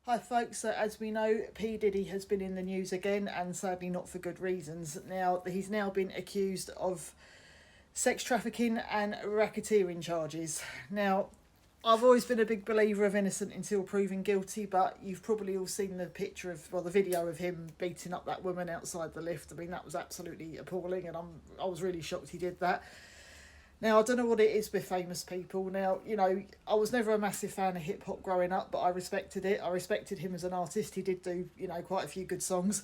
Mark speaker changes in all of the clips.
Speaker 1: Hi folks, so as we know, P Diddy has been in the news again, and sadly not for good reasons. Now, he's now been accused of sex trafficking and racketeering charges. Now, I've always been a big believer of innocent until proven guilty, but you've probably all seen the picture of, well, the video of him beating up that woman outside the lift. I mean, that was absolutely appalling, and I was really shocked he did that. Now, I don't know what it is with famous people. Now, I was never a massive fan of hip hop growing up, but I respected it. I respected him as an artist. He did do, quite a few good songs.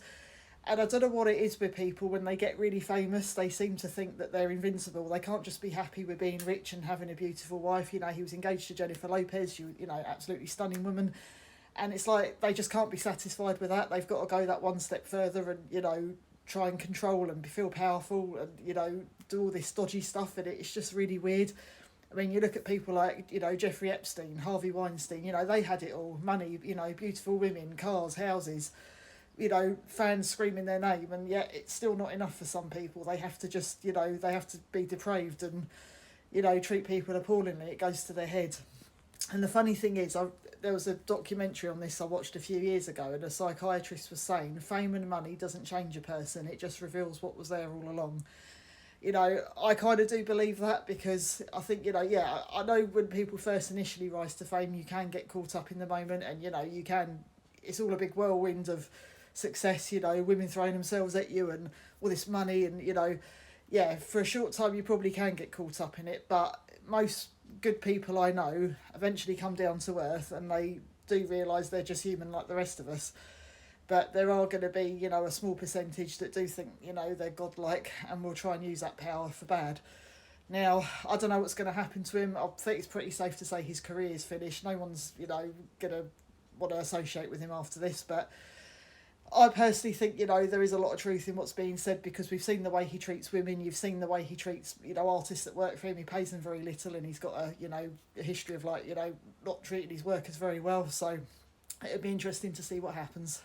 Speaker 1: And I don't know what it is with people when they get really famous, they seem to think that they're invincible. They can't just be happy with being rich and having a beautiful wife. He was engaged to Jennifer Lopez, absolutely stunning woman. And it's like they just can't be satisfied with that. They've got to go that one step further and, try and control and feel powerful and, do all this dodgy stuff. And it's just really weird. I mean, you look at people like, Jeffrey Epstein, Harvey Weinstein, they had it all. Money, beautiful women, cars, houses, fans screaming their name. And yet it's still not enough for some people. They have to just, they have to be depraved and, treat people appallingly. It goes to their head. And the funny thing is, there was a documentary on this I watched a few years ago, and a psychiatrist was saying fame and money doesn't change a person, it just reveals what was there all along. I kind of do believe that, because I think, I know when people first initially rise to fame, you can get caught up in the moment, and, it's all a big whirlwind of success, women throwing themselves at you and all this money, and, for a short time you probably can get caught up in it, but most good people I know eventually come down to earth and they do realise they're just human like the rest of us. But there are going to be, a small percentage that do think, they're godlike and will try and use that power for bad. Now, I don't know what's going to happen to him. I think it's pretty safe to say his career is finished. No one's, going to want to associate with him after this. But I personally think, there is a lot of truth in what's being said, because we've seen the way he treats women. You've seen the way he treats, artists that work for him. He pays them very little, and he's got a history of, not treating his workers very well. So it'd be interesting to see what happens.